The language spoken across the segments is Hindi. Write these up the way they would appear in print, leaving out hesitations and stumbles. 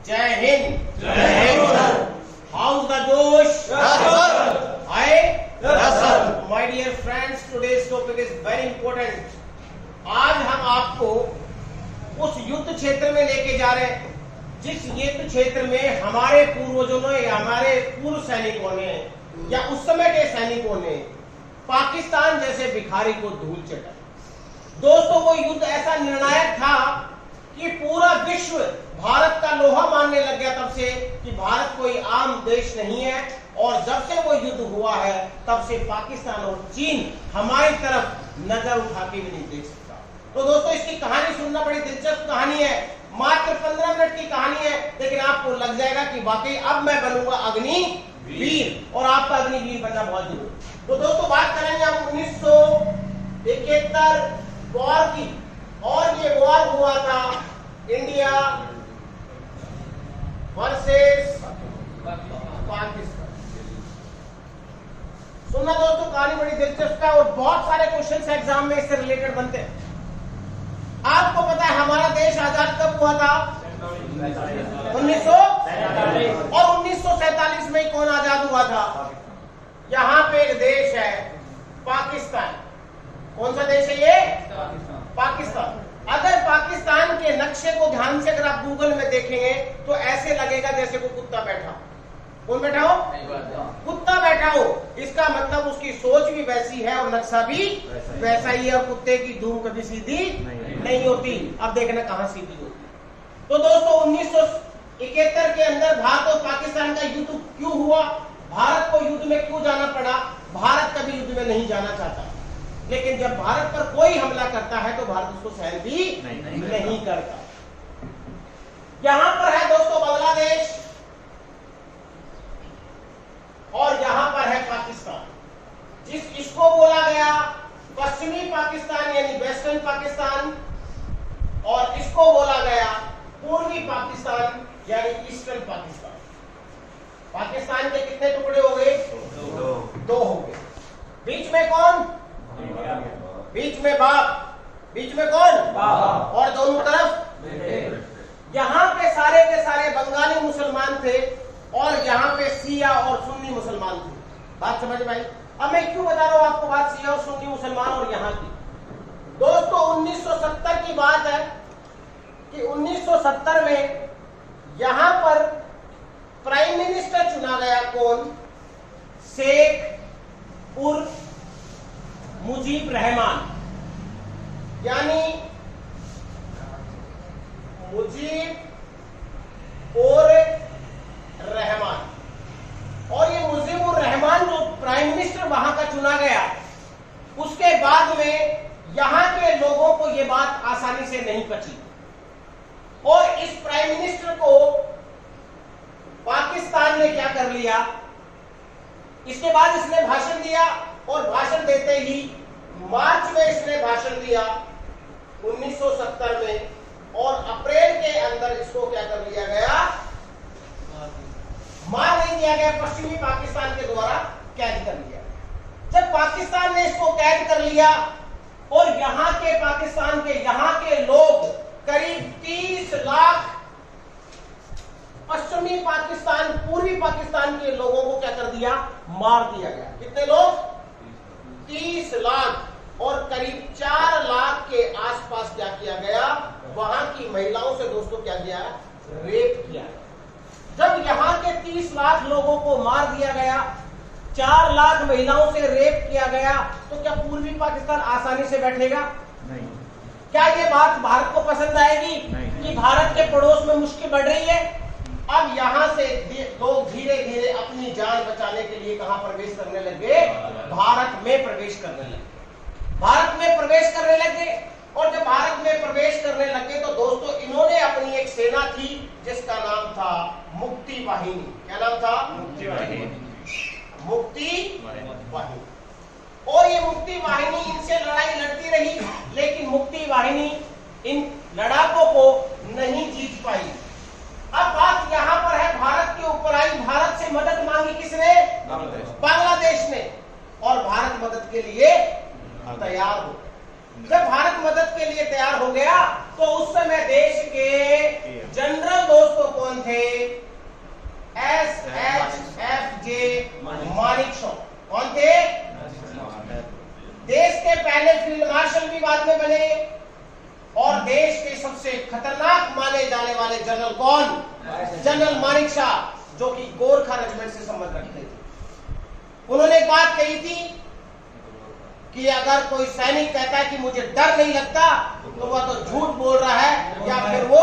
जय हिंद। जय Hind sir. House the josh? आए? My dear friends, today's topic is very important. आज हम आपको उस युद्ध क्षेत्र में लेके जा रहे हैं जिस युद्ध क्षेत्र में हमारे पूर्वजों ने या हमारे पूर्व सैनिकों ने या उस समय के सैनिकों ने पाकिस्तान जैसे भिखारी को धूल चटाई। दोस्तों, वो युद्ध ऐसा निर्णायक था कि पूरा विश्व भारत का लोहा मानने लग गया तब से कि भारत कोई आम देश नहीं है। और जब से वो युद्ध हुआ है तब से पाकिस्तान और चीन हमारी तरफ नजर उठा के भी नहीं देख सकता। तो दोस्तों, इसकी कहानी सुनना बड़ी दिलचस्प कहानी है। मात्र 15 मिनट की कहानी है, लेकिन आपको लग जाएगा कि वाकई अब मैं बनूंगा अग्निवीर और आपका अग्निवीर बनना बहुत जरूरी। तो दोस्तों, बात करेंगे हम 1971 वॉर की। और ये वॉर हुआ था इंडिया वर्सेस पाकिस्तान। सुनना दोस्तों, कहानी बड़ी दिलचस्प है और बहुत सारे क्वेश्चंस एग्जाम में इससे रिलेटेड बनते हैं। आपको पता है हमारा देश आजाद कब हुआ था? 1947। और 1947 में कौन आजाद हुआ था? यहाँ पे एक देश है पाकिस्तान। कौन सा देश है ये? पाकिस्तान। अगर पाकिस्तान के नक्शे को ध्यान से अगर आप गूगल में देखेंगे तो ऐसे लगेगा जैसे कोई कुत्ता बैठा हो। कौन बैठा हो? कुत्ता बैठा हो। इसका मतलब उसकी सोच भी वैसी है और नक्शा भी वैसा ही है। और कुत्ते की धूम कभी सीधी नहीं होती। अब देखना कहां सीधी होती। तो दोस्तों, 1971 के अंदर भारत और पाकिस्तान का युद्ध क्यों हुआ? भारत को युद्ध में क्यों जाना पड़ा? भारत कभी युद्ध में नहीं जाना चाहता, लेकिन जब भारत पर कोई हमला करता है तो भारत उसको सहन भी नहीं करता। यहां पर है दोस्तों बांग्लादेश और यहां पर है पाकिस्तान। इसको बोला गया पश्चिमी पाकिस्तान यानी वेस्टर्न पाकिस्तान, और इसको बोला गया पूर्वी पाकिस्तान यानी ईस्टर्न पाकिस्तान। पाकिस्तान के कितने टुकड़े हो गए? दो हो गए। बीच में कौन? बीच में बाप। बीच में कौन? बाप। और दोनों तरफ यहाँ पे सारे के सारे बंगाली मुसलमान थे और यहाँ पे शिया और सुन्नी मुसलमान थे। बात समझ में आई? अब मैं क्यों बता रहा हूँ आपको बात शिया और सुन्नी मुसलमान और यहाँ की? दोस्तों, 1970 की बात है कि 1970 में यहाँ पर प्राइम मिनिस्टर चुना गया। कौन? शेख उर्फ मुजीब रहमान, यानी मुजीब और रहमान। और ये मुजीब और रहमान जो प्राइम मिनिस्टर वहां का चुना गया, उसके बाद में यहां के लोगों को ये बात आसानी से नहीं पची और इस प्राइम मिनिस्टर को पाकिस्तान ने क्या कर लिया? इसके बाद इसने भाषण दिया और भाषण देते ही मार्च में इसने भाषण दिया 1970 में, और अप्रैल के अंदर इसको क्या कर लिया गया? मार नहीं दिया गया, पश्चिमी पाकिस्तान के द्वारा कैद कर लिया। जब पाकिस्तान ने इसको कैद कर लिया और यहाँ के पाकिस्तान के यहाँ के लोग करीब 30 लाख पश्चिमी पाकिस्तान पूर्वी पाकिस्तान के लोगों को क्या कर दिया? मार दिया गया। कितने लोग? 30 लाख। और करीब 4 लाख के आसपास क्या किया गया? वहां की महिलाओं से दोस्तों क्या किया? रेप किया। जब यहाँ के 30 लाख लोगों को मार दिया गया, 4 लाख महिलाओं से रेप किया गया, तो क्या पूर्वी पाकिस्तान आसानी से बैठेगा? नहीं। क्या ये बात भारत को पसंद आएगी? नहीं। कि भारत के पड़ोस में मुश्किल बढ़ रही है? अब यहां से लोग धीरे धीरे अपनी जान बचाने के लिए कहां प्रवेश करने लगे? भारत में प्रवेश करने लगे। भारत में प्रवेश करने लगे और जब भारत में प्रवेश करने लगे तो दोस्तों इन्होंने अपनी एक सेना थी जिसका नाम था मुक्ति वाहिनी। क्या नाम था? मुक्ति वाहिनी। मुक्ति वाहिनी। और ये मुक्ति वाहिनी इनसे लड़ाई लड़ती रही, लेकिन मुक्ति वाहिनी इन लड़ाकों को नहीं जीत पाई। अब बात यहाँ पर है भारत के ऊपर आई। भारत से मदद मांगी किसने? बांग्लादेश ने। और भारत मदद के लिए तैयार हो। जब भारत मदद के लिए तैयार हो गया तो उस समय देश के जनरल दोस्तों कौन कौन थे? SHFJ मानेकशॉ। कौन थे? देश के पहले फील्ड मार्शल भी बाद में बने और देश के सबसे खतरनाक माने जाने वाले जनरल कौन? जनरल मानेकशॉ, जो कि गोरखा रेजिमेंट से संबंध रखते थे। उन्होंने एक बात कही थी कि अगर कोई सैनिक कहता है कि मुझे डर नहीं लगता तो वह तो झूठ बोल रहा है, या फिर वो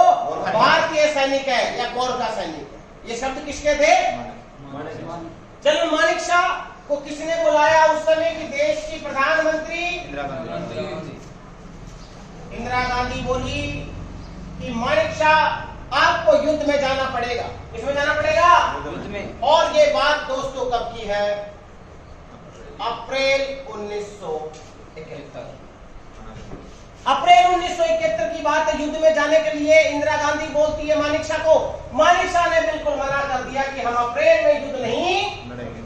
भारतीय सैनिक है या गोरखा सैनिक है। ये शब्द किसके थे? जनरल मानेकशॉ को किसने बुलाया उस समय की देश की प्रधानमंत्री? इंदिरा गांधी बोली कि मानेकशॉ आपको युद्ध में जाना पड़ेगा। किसमें जाना पड़ेगा? युद्ध में। और ये बात दोस्तों कब की है? अप्रैल 1971। अप्रैल 1971 की बात है। युद्ध में जाने के लिए इंदिरा गांधी बोलती है मानेकशॉ को। मानेकशॉ ने बिल्कुल मना कर दिया कि हम अप्रैल में युद्ध नहीं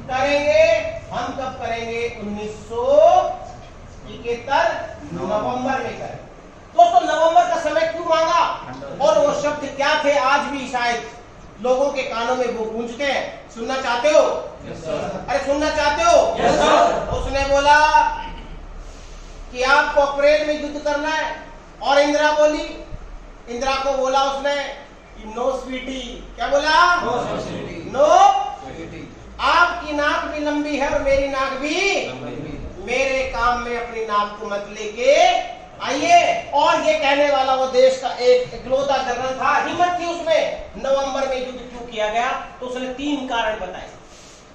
करेंगे। हम कब करेंगे? 1971 नवंबर में करेंगे। दोस्तों नवंबर का समय क्यों मांगा और वो शब्द क्या थे? आज भी शायद लोगों के कानों में वो गूंजते हैं। सुनना चाहते हो? अरे सुनना चाहते हो? उसने बोला कि आपको अप्रैल में युद्ध करना है और इंदिरा बोली, इंदिरा को बोला उसने कि नो स्वीटी। क्या बोला? नो स्वीटी। आपकी नाक भी लंबी है और मेरी नाक भी, मेरे काम में अपनी नाक को मत लेके आइए। और ये कहने वाला वो देश का एक इकलौता जनरल था, हिम्मत थी उसमें। नवंबर में युद्ध क्यों किया गया? तो उसने 3 कारण बताए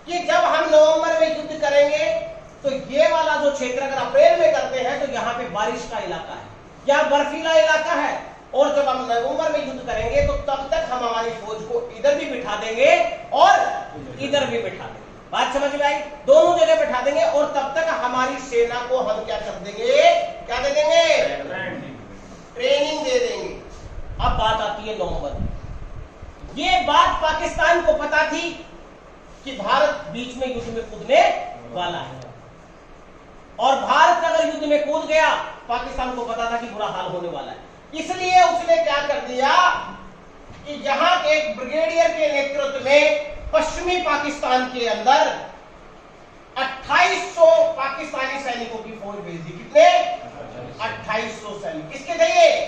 कि जब हम नवंबर में युद्ध करेंगे तो ये वाला जो क्षेत्र अगर अप्रैल में करते हैं तो यहाँ पे बारिश का इलाका है या बर्फीला इलाका है, और जब हम नवंबर में युद्ध करेंगे तो तब तक हम हमारी फौज को इधर भी बिठा देंगे और इधर भी बिठा देंगे। बात समझ में आई? दोनों जगह बिठा देंगे और तब तक हमारी सेना को हम क्या कर देंगे? क्या दे देंगे? ट्रेनिंग दे देंगे। अब बात आती है नवंबर। ये बात पाकिस्तान को पता थी कि भारत बीच में युद्ध में कूदने वाला है, और भारत अगर युद्ध में कूद गया पाकिस्तान को पता था कि बुरा हाल होने वाला है। इसलिए उसने क्या कर दिया कि यहां के एक ब्रिगेडियर के नेतृत्व में पश्चिमी पाकिस्तान के अंदर 2800 पाकिस्तानी सैनिकों की फौज भेज दी। कितने? 2800 सैनिक। किसके थे?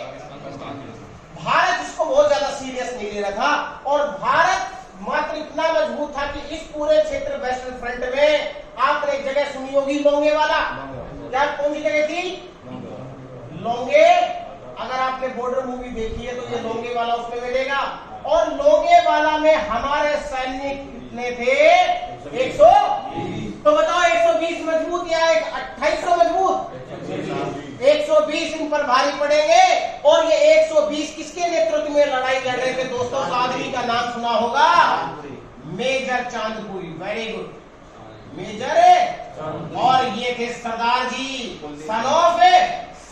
भारत इसको बहुत ज्यादा सीरियस नहीं ले रहा था, और भारत मात्र इतना मजबूत था कि इस पूरे क्षेत्र वेस्टर्न फ्रंट में आपने एक जगह सुनी होगी लोंगे वाला। क्या कौन सी जगह थी? लोंगे। अगर आपने बॉर्डर मूवी देखी है तो ये लोंगे वाला उसमें मिलेगा। और लोंगे वाला में हमारे सैनिक कितने थे? 120। तो बताओ 120 मजबूत या 2800 मजबूत? 120 इन पर भारी पड़ेंगे। और ये 120 किसके नेतृत्व में लड़ाई लड़ रहे थे दोस्तों? उस आदमी का नाम सुना होगा, major Chandpuri. Very good, major. और ये थे Sardar ji, son of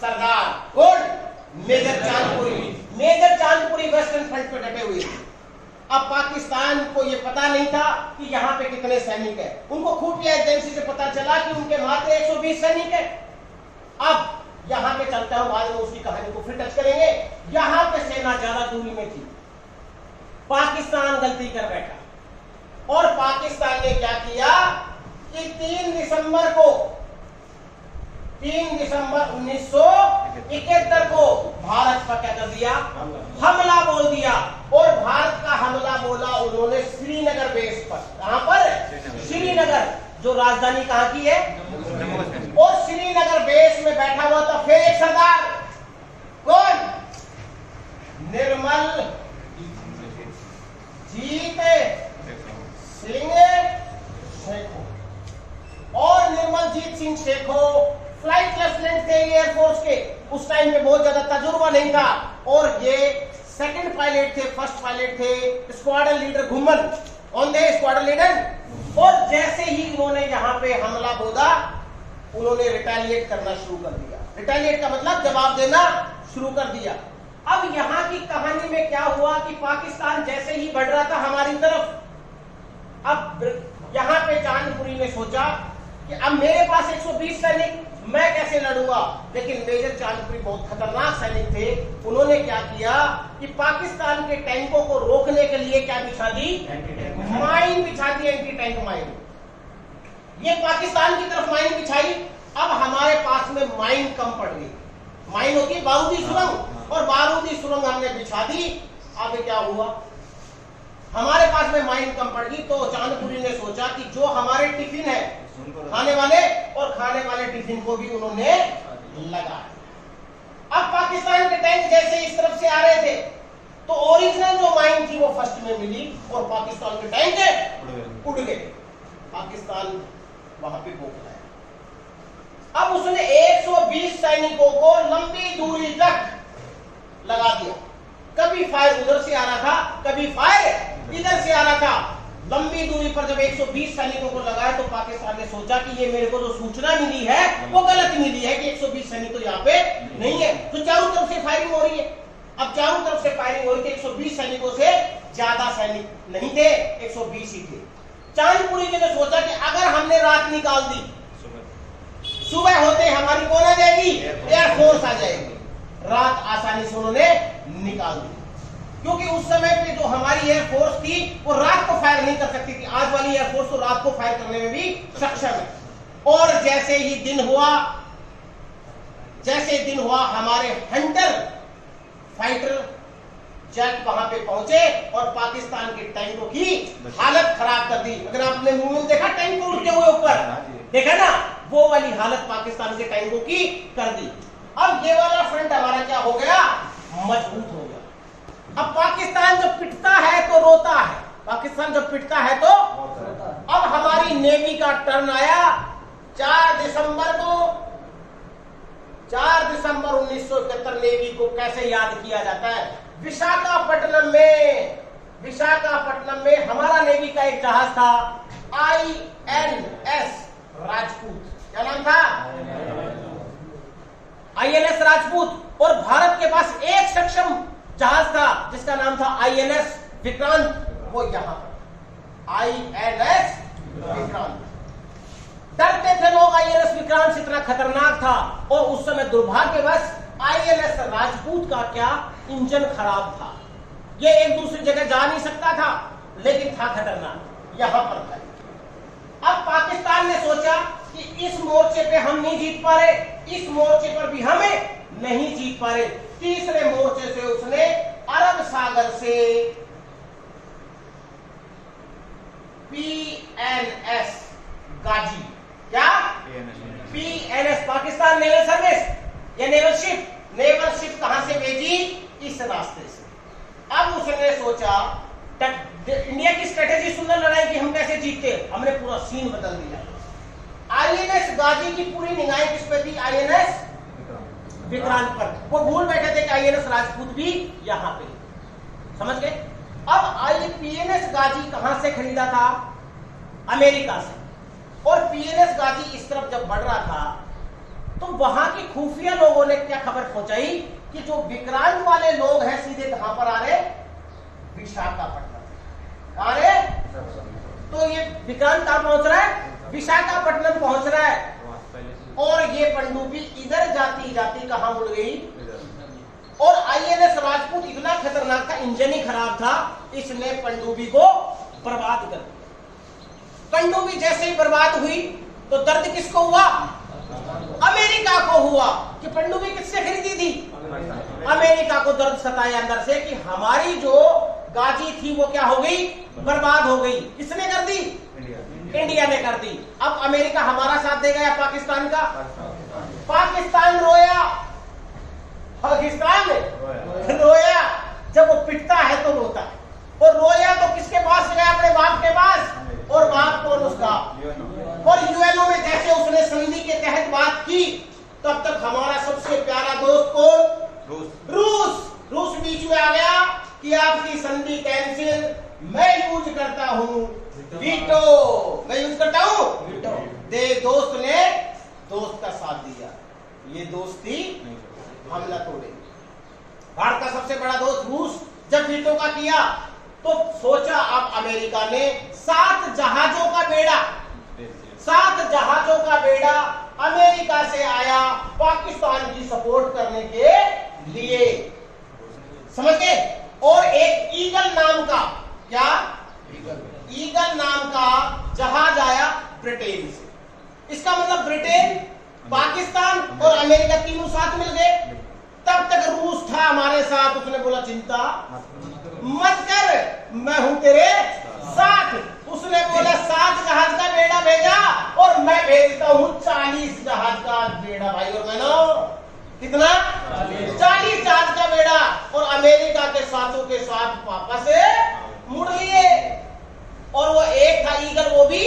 Sardar. Good, major Chandpuri. Major Chandpuri western front पे डटे हुए थे। अब पाकिस्तान को ये पता नहीं था कि यहाँ पे कितने सैनिक हैं। उनको खुफिया एजेंसी से पता चला कि उनके मात्र 120 सैनिक हैं। अब यहाँ पे चलता हूं, बाद में उसकी कहानी को फिर टच करेंगे। यहाँ पे सेना ज्यादा दूरी में थी। पाकिस्तान गलती कर बैठा और पाकिस्तान ने क्या किया कि 3 दिसंबर 1971 को भारत पर क्या कर दिया? हमला बोल दिया। और भारत का हमला बोला उन्होंने श्रीनगर बेस पर। कहां पर? श्रीनगर, जो राजधानी कहां की है? और श्रीनगर बेस में बैठा हुआ था फिर एक सरदार। कौन? निर्मल जीत सिंह शेखो। और निर्मल जीत सिंह शेखो फ्लाइट लेफ्टिनेंट थे एयरफोर्स के। उस टाइम में बहुत ज्यादा तजुर्बा नहीं था, और ये सेकंड पायलट थे, फर्स्ट पायलट थे स्क्वाड्रन लीडर घुमन। कौन थे स्क्वाड्रन लीडर? और जैसे ही उन्होंने यहाँ पे हमला बोला, उन्होंने रिटेलिएट करना शुरू कर दिया। रिटेलिएट का मतलब जवाब देना शुरू कर दिया। अब यहाँ की कहानी में क्या हुआ कि पाकिस्तान जैसे ही बढ़ रहा था हमारी तरफ, अब यहाँ पे चांदपुरी ने सोचा कि अब मेरे पास 120 सैनिक, मैं कैसे लड़ूंगा। लेकिन मेजर चांदपुरी बहुत खतरनाक सैनिक थे। उन्होंने क्या किया कि पाकिस्तान के टैंकों को रोकने के लिए क्या बिछा दी, माइन बिछा दी, एंटी टैंक माइन। ये पाकिस्तान की तरफ माइन बिछाई। अब हमारे पास में माइन कम पड़ गई। माइन होती है बारूदी सुरंग, और बारूदी सुरंग हमने बिछा दी। अब क्या हुआ, हमारे पास में माइन कम पड़ गई। तो चांदपुरी ने सोचा कि जो हमारे टिफिन है खाने वाले, और खाने वाले टिफिन को भी उन्होंने लगाया। अब पाकिस्तान के टैंक जैसे इस तरफ से आ रहे थे, तो ओरिजिनल जो माइन थी वो फर्स्ट में मिली, और पाकिस्तान के टैंक उड़ गए। पाकिस्तान वहां पे भोग लाया। अब उसने 120 सैनिकों को लंबी दूरी तक लगा दिया। कभी फायर उधर से आ रहा था, कभी फायर इधर से आ रहा था। लंबी दूरी पर जब 120 सैनिकों को लगाया, तो पाकिस्तान ने सोचा कि ये मेरे को जो सूचना मिली है वो गलत मिली है कि 120 सैनिक तो यहाँ पे नहीं है। तो चारों तरफ से फायरिंग हो रही है। अब चारों तरफ से फायरिंग हो रही थी। 120 सैनिकों से ज्यादा सैनिक नहीं थे, 120 ही थे। चांदपुरी जी ने सोचा कि अगर हमने रात निकाल दी, सुबह होते हमारी कौन आ जाएगी, एयरफोर्स आ जाएगी। रात आसानी से उन्होंने निकाल दी, क्योंकि उस समय पे जो हमारी एयरफोर्स थी वो रात को फायर नहीं कर सकती थी। आज वाली एयरफोर्स तो रात को फायर करने में भी सक्षम है। और जैसे ही दिन हुआ हमारे हंटर फाइटर जेट वहां पे पहुंचे और पाकिस्तान के टैंकों की हालत खराब कर दी। अगर आपने मूवी में देखा टैंक को उड़ते हुए ऊपर, देखा ना, वो वाली हालत पाकिस्तान के टैंकों की कर दी। अब ये वाला फ्रंट हमारा क्या हो गया, मजबूत हो गया। अब पाकिस्तान जब पिटता है तो रोता है, पाकिस्तान जब पिटता है तो अब हमारी नेवी का टर्न आया। 4 दिसंबर 1971 नेवी को कैसे याद किया जाता है। विशाखापट्टनम में हमारा नेवी का एक जहाज था, INS राजपूत। क्या नाम था, INS राजपूत। और भारत के पास एक सक्षम जहाज था जिसका नाम था INS विक्रांत, वो यहां पर INS विक्रांत। डरते थे लोग INS विक्रांत से, इतना खतरनाक था। और उस समय दुर्भाग्यवश INS राजपूत का क्या इंजन खराब था, ये एक दूसरी जगह जा नहीं सकता था, लेकिन था खतरनाक, यहां पर था। अब पाकिस्तान ने सोचा कि इस मोर्चे पे हम नहीं जीत पा रहे, इस मोर्चे पर भी हमें नहीं जीत पा रहे। तीसरे मोर्चे से उसने अरब सागर से PNS गाजी, क्या PNS पाकिस्तान नेवल सर्विस या नेवल शिप कहां से भेजी, इस रास्ते से। अब उसने सोचा इंडिया की स्ट्रेटेजी सुनना, लड़ाई की हम कैसे जीतते, हमने पूरा सीन बदल दिया। INS गाजी की पूरी निगाहें किस पे थी, INS विक्रांत पर। वो भूल बैठे थे कि INS राजपूत भी यहां पे, समझ गए। अब PNS गाजी कहां से खरीदा था, अमेरिका से। और PNS गाजी इस तरफ जब बढ़ रहा था तो वहां के खुफिया लोगों ने क्या खबर पहुंचाई कि जो विक्रांत वाले लोग हैं सीधे कहां पर आ रहे, विशाखापट्टनम आ रहे। तो ये विक्रांत कहां पहुंच रहा है, विशाखापट्टनम पहुंच रहा है। और ये पनडुब्बी इधर जाती जाती कहां मुड़ गई, और INS राजपूत इतना खतरनाक था, इंजन ही खराब था, इसने पनडुब्बी को बर्बाद कर दिया। पनडुब्बी जैसे ही बर्बाद हुई तो दर्द किसको हुआ, अमेरिका को हुआ। कि पनडुब्बी किससे खरीदी थी, अमेरिका को दर्द सताया अंदर से कि हमारी जो गाजी थी वो क्या हो गई, बर्बाद हो गई। किसने कर दी, इंडिया ने कर दी। अब अमेरिका हमारा साथ देगा या पाकिस्तान का, पाकिस्तान रोया, पाकिस्तान रोया। जब वो पिटता है तो रोता है, और रोया तो किसके पास गया, अपने बाप के पास। और बाप कौन उसका, और UNO में जैसे उसने संधि के तहत बात की, तब तक हमारा सबसे प्यारा दोस्त कौन, रूस बीच में आ गया कि आपकी संधि कैंसिल, मैं यूज करता हूं वीटो, मैं यूज करता हूं वीटो। दोस्त ने दोस्त का साथ दिया, ये दोस्ती हमला तोड़ेगी। भारत का सबसे बड़ा दोस्त रूस जब वीटो का किया तो सोचा अब अमेरिका ने 7 जहाजों का बेड़ा अमेरिका से आया पाकिस्तान की सपोर्ट करने के लिए, समझ गए। और एक ईगल नाम का, क्या ईगल नाम का जहाज आया ब्रिटेन से। इसका मतलब ब्रिटेन, पाकिस्तान और अमेरिका तीनों साथ मिल गए। तब तक रूस था हमारे साथ, उसने बोला चिंता मत कर, मैं हूं तेरे साथ। उसने बोला 7 जहाज का बेड़ा भेजा और मैं भेजता हूं 40 जहाज का बेड़ा। भाई और बहनों, कितना 40 जहाज का बेड़ा। और अमेरिका के साथों के साथ वापस मुड़ लिए। और वो एक था ईगल, वो भी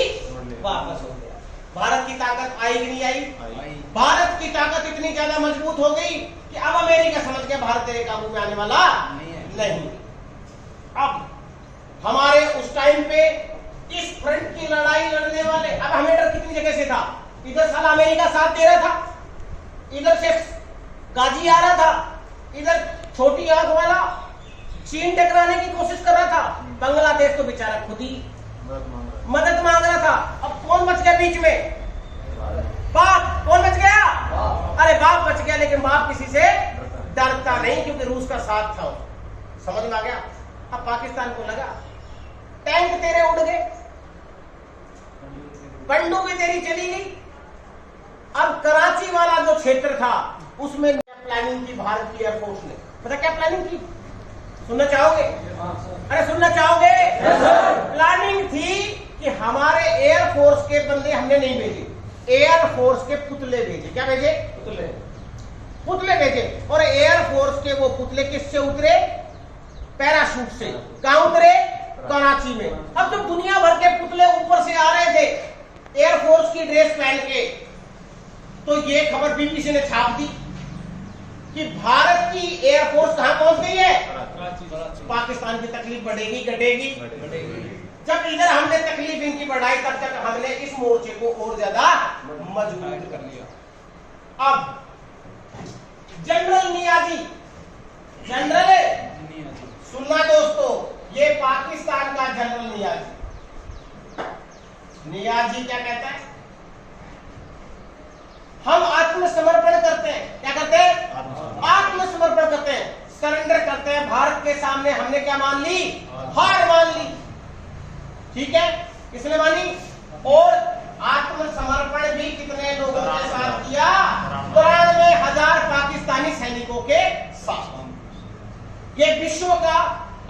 वापस हो गया। भारत की ताकत आई कि नहीं आई? भारत की ताकत इतनी ज्यादा मजबूत हो गई कि अब अमेरिका समझ गया भारत तेरे काबू में आने वाला नहीं। अब हमारे उस टाइम पे इस फ्रंट की लड़ाई लड़ने वाले, अब हमें डर कितनी जगह से था। इधर साला अमेरिका साथ दे रहा था, इधर से गाजी आ रहा था, इधर छोटी आंख वाला चीन टकराने की कोशिश कर रहा था, बांग्लादेश तो बेचारा खुद ही मदद मांग रहा था। अब कौन बच गया बीच में? बाप। कौन बच गया? अरे बाप बच गया, लेकिन बाप किसी से डरता नहीं, क्योंकि रूस का साथ था। समझ में आ गया? अब पाकिस्तान को लगा टैंक तेरे उड़ गए, पनडुब्बी तेरी चली गई। अब कराची वाला जो क्षेत्र था उसमें प्लानिंग की भारत की एयरफोर्स ने। पता क्या प्लानिंग की? सुनना चाहोगे? अरे सुनना चाहोगे? प्लानिंग थी कि हमारे एयरफोर्स के बंदे हमने नहीं भेजे, एयरफोर्स के पुतले भेजे। क्या भेजे? पुतले भेजे। और एयरफोर्स के वो पुतले किससे उतरे? पैराशूट से। कहां उतरे? कराची में। अब तो दुनिया भर के पुतले ऊपर से आ रहे थे एयरफोर्स की ड्रेस पहन के, तो ये खबर बीबीसी ने छाप दी कि भारत की एयरफोर्स कहां पहुंच गई है? पाकिस्तान की तकलीफ बढ़ेगी घटेगी? जब इधर हमने तकलीफ इनकी बढ़ाई, तब तक हमने इस मोर्चे को और ज्यादा मजबूत कर लिया। अब जनरल नियाजी, जनरल सुनना दोस्तों, ये पाकिस्तान का जनरल नियाजी। नियाजी क्या कहता है? हम आत्मसमर्पण करते हैं। क्या करते हैं? आत्मसमर्पण करते हैं, सरेंडर करते हैं। भारत के सामने हमने क्या मान ली? हार मान ली। ठीक है, किसने मानी? और आत्मसमर्पण भी कितने लोगों के साथ किया? 93,000 पाकिस्तानी सैनिकों के साथ। ये विश्व का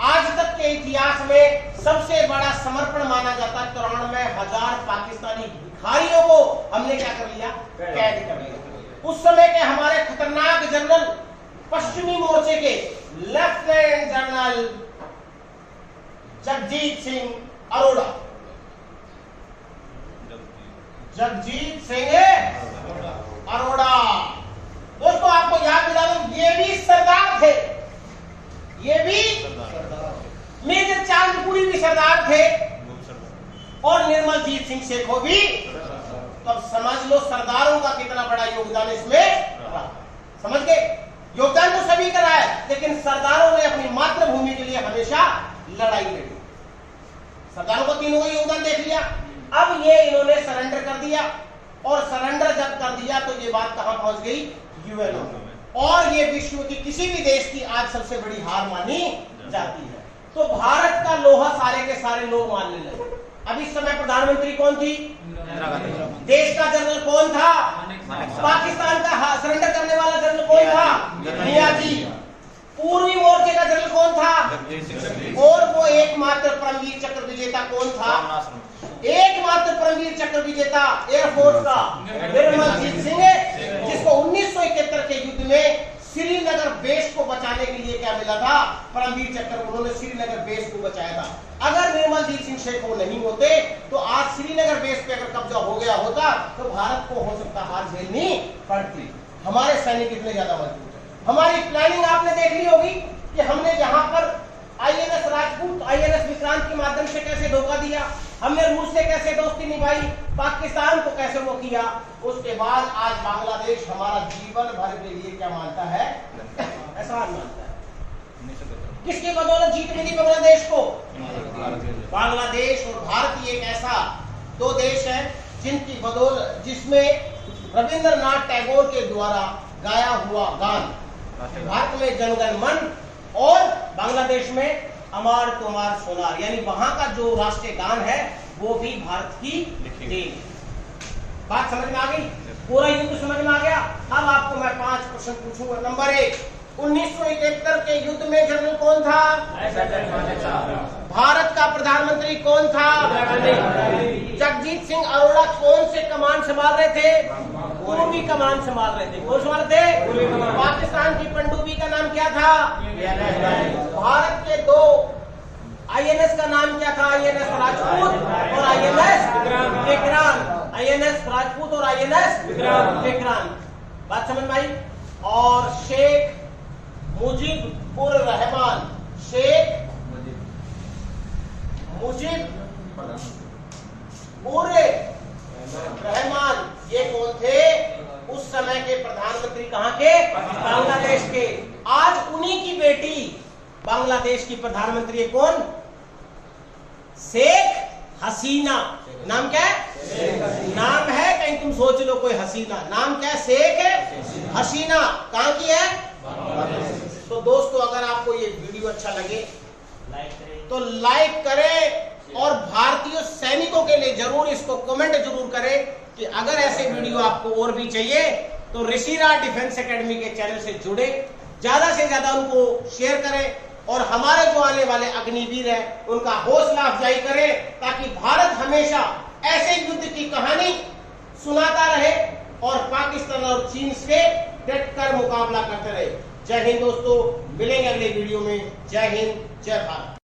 आज तक के इतिहास में सबसे बड़ा समर्पण माना जाता है। 93,000 पाकिस्तानी भिखारियों को हमने क्या कर लिया? कैद कर लिया। उस समय के हमारे खतरनाक जनरल, पश्चिमी मोर्चे के लेफ्टिनेंट जनरल जगजीत सिंह अरोड़ा, जगजीत सिंह अरोड़ा। दोस्तों आपको याद दिला दूं, ये भी सरदार थे, ये भी मेजर चांदपुरी भी सरदार थे, और निर्मलजीत सिंह शेखो भी। तब समझ लो सरदारों का कितना बड़ा योगदान इसमें रहा। समझ गए? योगदान तो सभी का रहा है, लेकिन सरदारों ने अपनी मातृभूमि के लिए हमेशा लड़ाई लड़ी। सरदारों को तीनों का योगदान देख लिया। अब ये इन्होंने सरेंडर कर दिया, और सरेंडर जब कर दिया तो ये बात कहां पहुंच गई? यूएनओ में। और ये विश्व की किसी भी देश की आज सबसे बड़ी हार मानी जाती है। तो भारत का लोहा सारे के सारे लोग मानने लगे। अब इस समय प्रधानमंत्री कौन थी? देश का जनरल कौन था? पाकिस्तान का सरेंडर करने वाला जनरल कौन था? नियाजी। पूर्वी मोर्चे का जनरल कौन था? और वो एकमात्र परमवीर चक्र विजेता कौन था? एकमात्र परमवीर चक्र विजेता एयरफोर्स का निर्मलजीत सिंह, जिसको 1971 के युद्ध में श्रीनगर बेस को बचाने के लिए क्या मिला था? परमवीर चक्र। उन्होंने श्रीनगर बेस को बचाया था। अगर निर्मलजीत सिंह शेखो नहीं होते तो आज श्रीनगर बेस पे अगर कब्जा हो गया होता तो भारत को हो सकता हार झेलनी पड़ती। हमारे सैनिक इतने ज्यादा मजबूत है। हमारी प्लानिंग आपने देख ली होगी कि हमने यहाँ पर आईएनएस राजपूत, आईएनएस विक्रांत के माध्यम से कैसे धोखा दिया, हमने रूस से कैसे दोस्ती निभाई, पाकिस्तान को कैसे वो किया। उसके बाद आज बांग्लादेश हमारा जीवन भर के लिए क्या मानता है? ऐसा मानता है। किसकी बदौलत जीत मिली बांग्लादेश को? बांग्लादेश और भारत एक ऐसा दो देश है जिनकी बदौलत, जिसमें रविंद्रनाथ टैगोर के द्वारा गाया हुआ गान भारत में जनगण मन और बांग्लादेश में अमार तुमार सोनार, यानी वहां का जो राष्ट्रीय गान है वो भी भारत की देन। बात समझ में आ गई? पूरा युद्ध समझ में आ गया? अब आपको मैं 5 प्रश्न पूछूंगा। नंबर 1, 1971 के युद्ध में जनरल कौन था? भारत का प्रधानमंत्री कौन था? जगजीत सिंह अरोड़ा कौन से कमान संभाल रहे थे? पूर्वी कमान संभाल रहे थे। कौन संभाल थे? पाकिस्तान की पनडुब्बी का नाम क्या था? भारत के 2 INS का नाम क्या था? INS राजपूत और INS विक्रांत। INS राजपूत और INS विक्रांत। बात समझ में आई? और शेख मुजीबुर रहमान, शेख मुजीबुर रहमान, ये कौन थे? उस समय के प्रधानमंत्री। कहां के? बांग्लादेश के। आज उन्हीं की बेटी बांग्लादेश की प्रधानमंत्री है। कौन? शेख हसीना। नाम क्या है? नाम है, कहीं तुम सोच लो कोई हसीना, नाम क्या है? शेख हसीना। कहां की है? तो दोस्तों, अगर आपको ये वीडियो अच्छा लगे तो लाइक करें और भारतीय सैनिकों के लिए जरूर इसको कमेंट जरूर करें कि अगर ऐसे वीडियो आपको और भी चाहिए तो ऋषिराज डिफेंस एकेडमी के चैनल से जुड़े, ज्यादा से ज्यादा उनको शेयर करें और हमारे जो आने वाले अग्निवीर हैं उनका हौसला अफजाई करें, ताकि भारत हमेशा ऐसे युद्ध की कहानी सुनाता रहे और पाकिस्तान और चीन से डटकर मुकाबला करते रहे। जय हिंद दोस्तों, मिलेंगे अगले वीडियो में। जय हिंद, जय भारत।